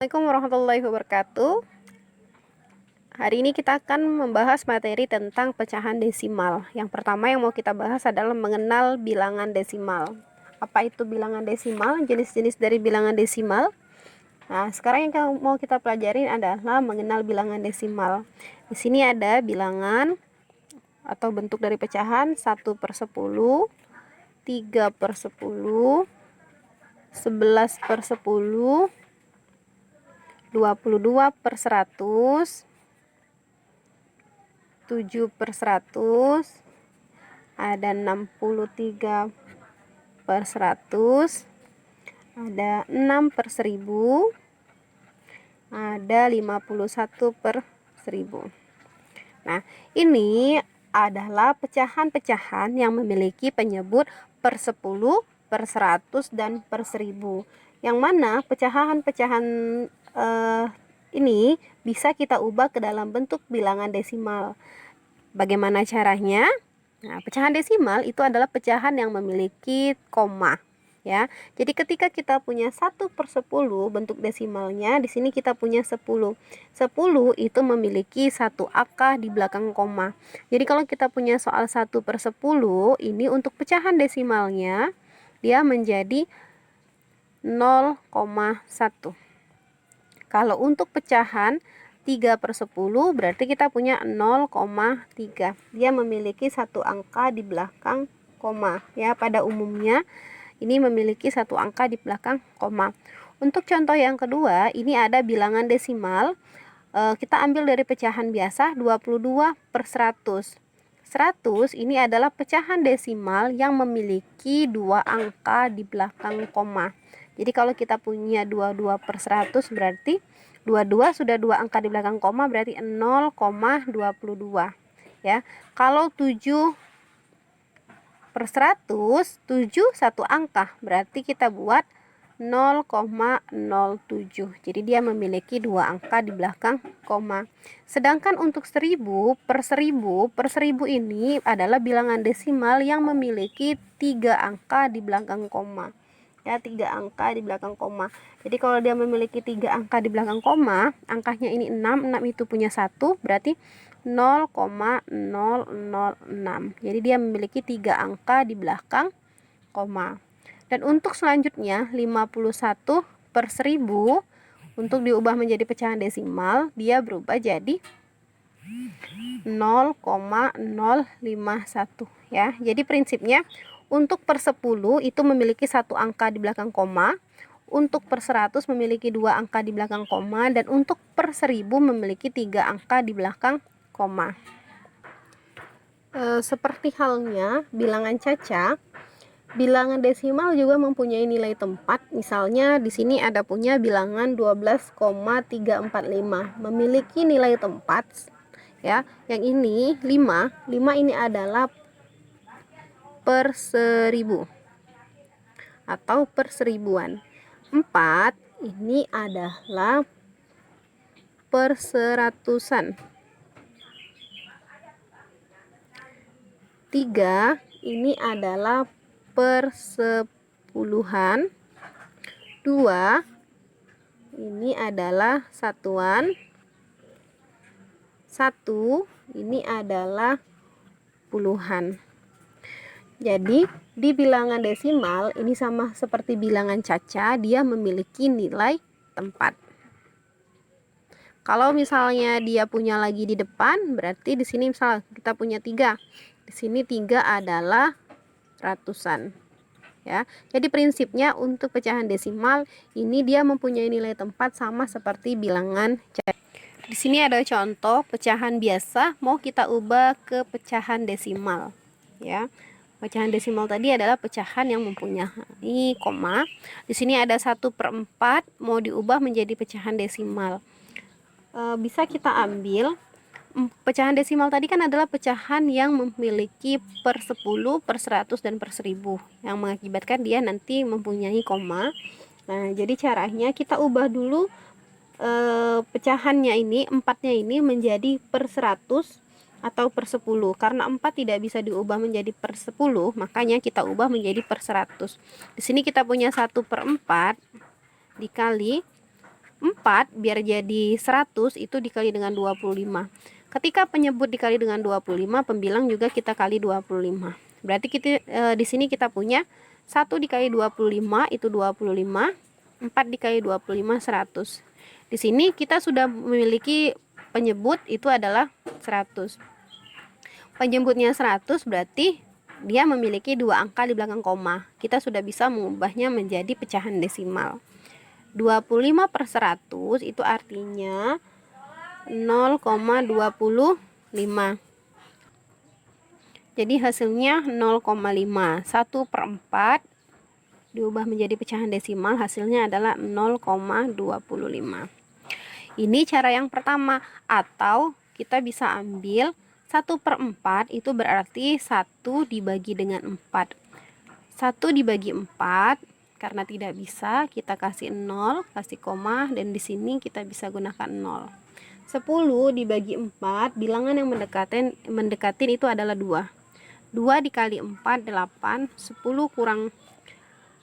Assalamualaikum warahmatullahi wabarakatuh. Hari ini kita akan membahas materi tentang pecahan desimal. Yang pertama yang mau kita bahas adalah mengenal bilangan desimal. Apa itu bilangan desimal? Jenis-jenis dari bilangan desimal. Nah, sekarang yang mau kita pelajarin adalah mengenal bilangan desimal. Di sini ada bilangan atau bentuk dari pecahan 1/10, 3/10, 11/10, 22/100, 7/100, ada 63/100, ada 6/1000, ada 51/1000. Nah, ini adalah pecahan-pecahan yang memiliki penyebut per 10, per 100, dan per 1000. Yang mana pecahan-pecahan ini bisa kita ubah ke dalam bentuk bilangan desimal. Bagaimana caranya? Nah, pecahan desimal itu adalah pecahan yang memiliki koma. Ya, jadi ketika kita punya 1/10 bentuk desimalnya, di sini kita punya 10. 10 itu memiliki satu angka di belakang koma. Jadi kalau kita punya soal 1/10, ini untuk pecahan desimalnya dia menjadi 0,1. Kalau untuk pecahan 3/10 berarti kita punya 0,3. Dia memiliki satu angka di belakang koma. Ya, pada umumnya ini memiliki satu angka di belakang koma. Untuk contoh yang kedua, ini ada bilangan desimal. Kita ambil dari pecahan biasa 22/100. 100 ini adalah pecahan desimal yang memiliki dua angka di belakang koma. Jadi kalau kita punya 22/100 berarti 22 sudah dua angka di belakang koma, berarti 0,22. Ya. Kalau 7/100, 7 satu angka, berarti kita buat 0,07. Jadi dia memiliki dua angka di belakang koma. Sedangkan untuk 1000/1000 ini adalah bilangan desimal yang memiliki 3 angka di belakang koma. Ya, 3 angka di belakang koma. Jadi kalau dia memiliki 3 angka di belakang koma, angkanya ini 6 itu punya 1, berarti 0,006. Jadi dia memiliki 3 angka di belakang koma. Dan untuk selanjutnya 51/1000 untuk diubah menjadi pecahan desimal, dia berubah jadi 0,051 ya. Jadi prinsipnya untuk per 10 itu memiliki satu angka di belakang koma, untuk per 100 memiliki dua angka di belakang koma, dan untuk per 1000 memiliki 3 angka di belakang koma. Seperti halnya bilangan caca, bilangan desimal juga mempunyai nilai tempat. Misalnya di sini ada punya bilangan 12,345 memiliki nilai tempat ya. Yang ini 5 ini adalah per 1000 atau per seribuan. 4 ini adalah per seratusan. 3 ini adalah per sepuluhan. 2 ini adalah satuan. 1 ini adalah puluhan. Jadi di bilangan desimal ini sama seperti bilangan caca, dia memiliki nilai tempat. Kalau misalnya dia punya lagi di depan, berarti di sini misal kita punya 3. Di sini 3 adalah ratusan. Ya. Jadi prinsipnya untuk pecahan desimal ini dia mempunyai nilai tempat sama seperti bilangan caca. Di sini ada contoh pecahan biasa mau kita ubah ke pecahan desimal. Ya. Pecahan desimal tadi adalah pecahan yang mempunyai koma. Di sini ada 1/4 mau diubah menjadi pecahan desimal. Bisa kita ambil pecahan desimal tadi kan adalah pecahan yang memiliki per 10, per 100, dan per 1000 yang mengakibatkan dia nanti mempunyai koma. Nah, jadi caranya kita ubah dulu pecahannya ini, 4-nya ini menjadi per 100 atau per 10. Karena 4 tidak bisa diubah menjadi per 10, makanya kita ubah menjadi per 100. Di sini kita punya 1/4 dikali 4 biar jadi 100 itu dikali dengan 25. Ketika penyebut dikali dengan 25, pembilang juga kita kali 25. Berarti kita di sini kita punya 1 dikali 25 itu 25, 4 dikali 25 100. Di sini kita sudah memiliki penyebut itu adalah 100. Penyebutnya 100 berarti dia memiliki dua angka di belakang koma. Kita sudah bisa mengubahnya menjadi pecahan desimal. 25 per 100 itu artinya 0,25. Jadi hasilnya 0,5. 1 per 4 diubah menjadi pecahan desimal, hasilnya adalah 0,25. Ini cara yang pertama. Atau kita bisa ambil 1 per 4 itu berarti 1 dibagi dengan 4. 1 dibagi 4, karena tidak bisa, kita kasih 0, kasih koma, dan di sini kita bisa gunakan 0. 10 dibagi 4, bilangan yang mendekatin itu adalah 2. 2 dikali 4, 8. 10 kurang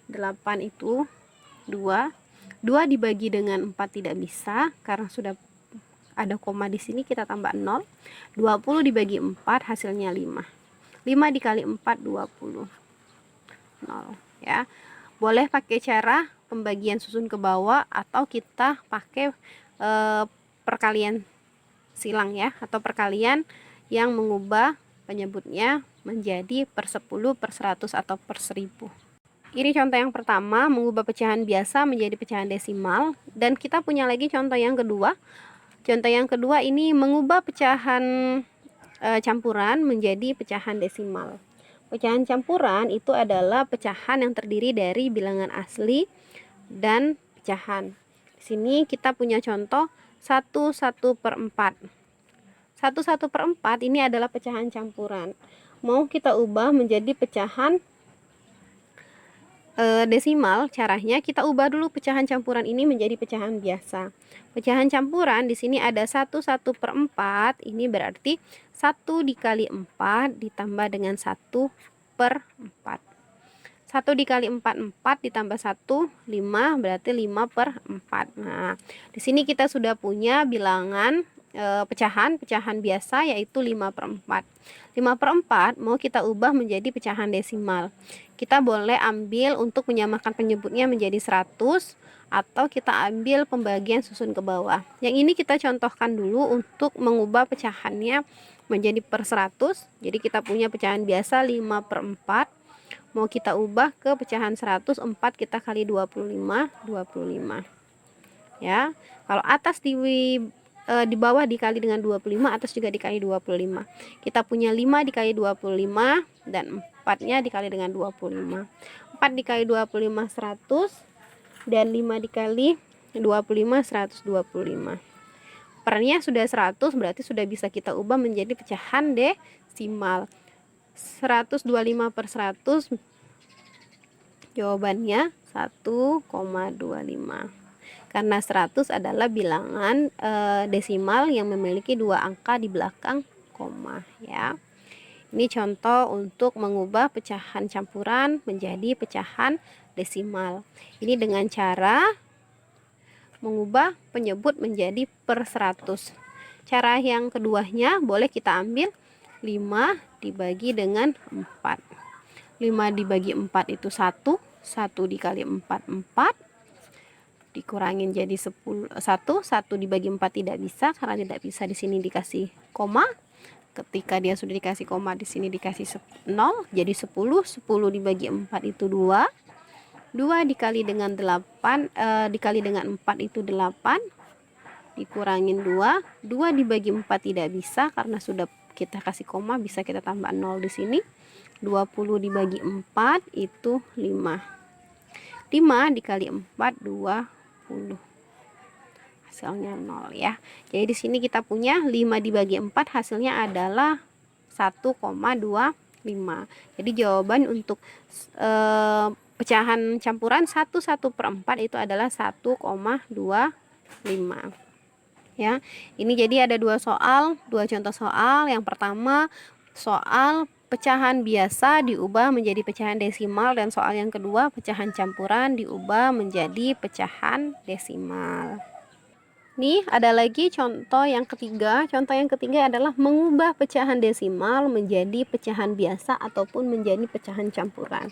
8 itu 2. 2 dibagi dengan 4 tidak bisa, karena sudah ada koma di sini, kita tambah 0. 20 dibagi 4, hasilnya 5. 5 dikali 4, 20. 0, ya. Boleh pakai cara pembagian susun ke bawah, atau kita pakai perkalian silang, ya, atau perkalian yang mengubah penyebutnya menjadi per 10, per 100, atau per 1000. Ini contoh yang pertama, mengubah pecahan biasa menjadi pecahan desimal. Dan kita punya lagi contoh yang kedua. Contoh yang kedua ini mengubah pecahan campuran menjadi pecahan desimal. Pecahan campuran itu adalah pecahan yang terdiri dari bilangan asli dan pecahan. Di sini kita punya contoh 1/1 per 4. 1/1 per 4 ini adalah pecahan campuran. Mau kita ubah menjadi pecahan desimal, caranya kita ubah dulu pecahan campuran ini menjadi pecahan biasa. Pecahan campuran di sini ada 1/1 per 4, ini berarti 1 dikali 4 ditambah dengan 1 per 4. 1 dikali 4, 4 ditambah 1, 5, berarti 5 per 4. Nah, di sini kita sudah punya bilangan pecahan biasa, yaitu 5 per 4. 5 per 4 mau kita ubah menjadi pecahan desimal. Kita boleh ambil untuk menyamakan penyebutnya menjadi 100, atau kita ambil pembagian susun ke bawah. Yang ini kita contohkan dulu untuk mengubah pecahannya menjadi per 100. Jadi kita punya pecahan biasa 5 per 4. Mau kita ubah ke pecahan 100, 4 kita kali 25, 25. Ya, kalau atas di bawah dikali dengan 25, atas juga dikali 25. Kita punya 5 dikali 25 dan 4-nya dikali dengan 25. 4 dikali 25 100 dan 5 dikali 25 125. Pernya sudah 100, berarti sudah bisa kita ubah menjadi pecahan desimal. 125 per 100, jawabannya 1,25. Karena 100 adalah bilangan desimal yang memiliki dua angka di belakang koma, ya. Ini contoh untuk mengubah pecahan campuran menjadi pecahan desimal. Ini dengan cara mengubah penyebut menjadi per 100. Cara yang keduanya boleh kita ambil 5 dibagi dengan 4. 5 dibagi 4 itu 1. 1 dikali 4, 4. Dikurangin jadi 1. 1 dibagi 4 tidak bisa, karena tidak bisa di sini dikasih koma. Ketika dia sudah dikasih koma, di sini dikasih 0, jadi 10. 10 dibagi 4 itu 2. 2 dikali dengan 8, dikali dengan 4 itu 8. Dikurangin 2. 2 dibagi 4 tidak bisa, karena sudah kita kasih koma, bisa kita tambah 0 di sini. 20 dibagi 4 itu 5. 5 dikali 4, 20. Hasilnya 0, ya. Jadi di sini kita punya 5 dibagi 4, hasilnya adalah 1,25. Jadi jawaban untuk pecahan campuran 1/1 per 4 itu adalah 1,25. Ya, ini jadi ada dua contoh soal. Yang pertama soal pecahan biasa diubah menjadi pecahan desimal, dan soal yang kedua pecahan campuran diubah menjadi pecahan desimal. Nih, ada lagi contoh yang ketiga. Contoh yang ketiga adalah mengubah pecahan desimal menjadi pecahan biasa ataupun menjadi pecahan campuran.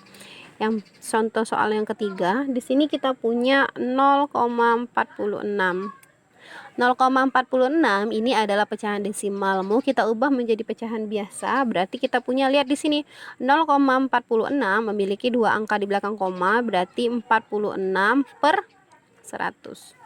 Yang contoh soal yang ketiga, di sini kita punya 0,46. 0,46 ini adalah pecahan desimal. Mau kita ubah menjadi pecahan biasa, berarti kita punya, lihat di sini, 0,46 memiliki dua angka di belakang koma, berarti 46 per 100.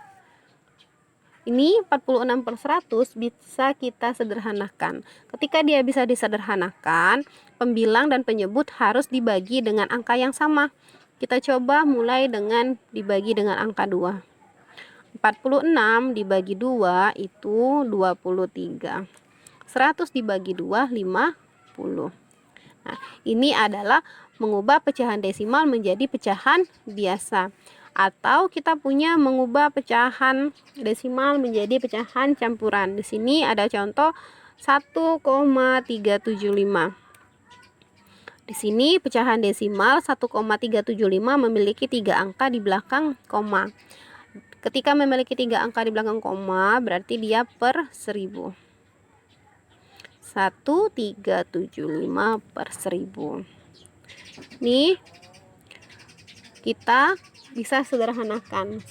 Ini 46 per 100 bisa kita sederhanakan. Ketika dia bisa disederhanakan, pembilang dan penyebut harus dibagi dengan angka yang sama. Kita coba mulai dengan dibagi dengan angka 2. 46 dibagi 2 itu 23. 100 dibagi 2, 50. Nah, ini adalah mengubah pecahan desimal menjadi pecahan biasa. Atau kita punya mengubah pecahan desimal menjadi pecahan campuran. Di sini ada contoh 1,375. Di sini pecahan desimal 1,375 memiliki 3 angka di belakang koma. Ketika memiliki 3 angka di belakang koma, berarti dia per 1000. 1,375 per 1000. Nih, kita bisa sederhanakan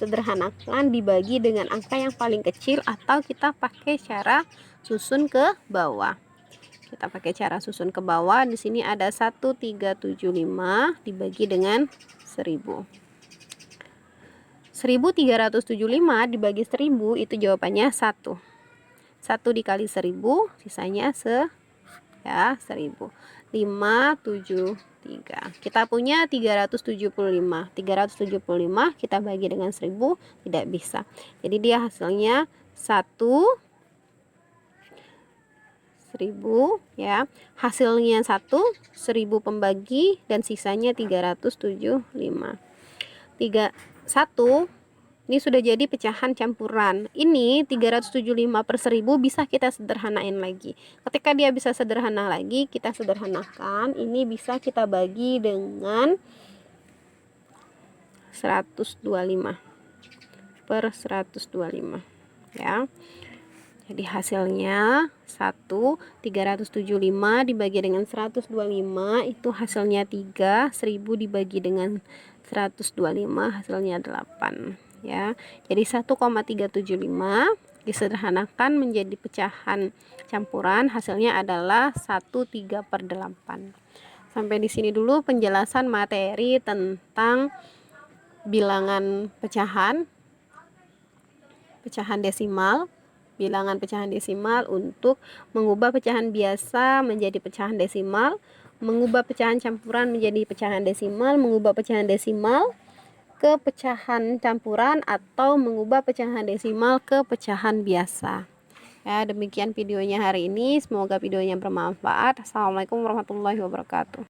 dibagi dengan angka yang paling kecil, atau kita pakai cara susun ke bawah. Kita pakai cara susun ke bawah. Di sini ada 1,375 dibagi dengan 1000. 1.375 dibagi 1000 itu jawabannya 1. 1 dikali 1000 sisanya 1000. 573. Kita punya 375. 375 kita bagi dengan 1000 tidak bisa. Jadi dia hasilnya 1000 ya. Hasilnya 1000 pembagi dan sisanya 375. 1 ini sudah jadi pecahan campuran. Ini 375 per 1000 bisa kita sederhanain lagi. Ketika dia bisa sederhana lagi, kita sederhanakan. Ini bisa kita bagi dengan 125 per 125 ya. Jadi hasilnya 375 dibagi dengan 125 itu hasilnya 3. 1000 dibagi dengan 125 hasilnya 8 ya. Jadi 1,375 disederhanakan menjadi pecahan campuran, hasilnya adalah 13 per 8. Sampai di sini dulu penjelasan materi tentang bilangan pecahan desimal. Bilangan pecahan desimal untuk mengubah pecahan biasa menjadi pecahan desimal, mengubah pecahan campuran menjadi pecahan desimal, mengubah pecahan desimal ke pecahan campuran, atau mengubah pecahan desimal ke pecahan biasa. Ya, demikian videonya hari ini. Semoga videonya bermanfaat. Assalamualaikum warahmatullahi wabarakatuh.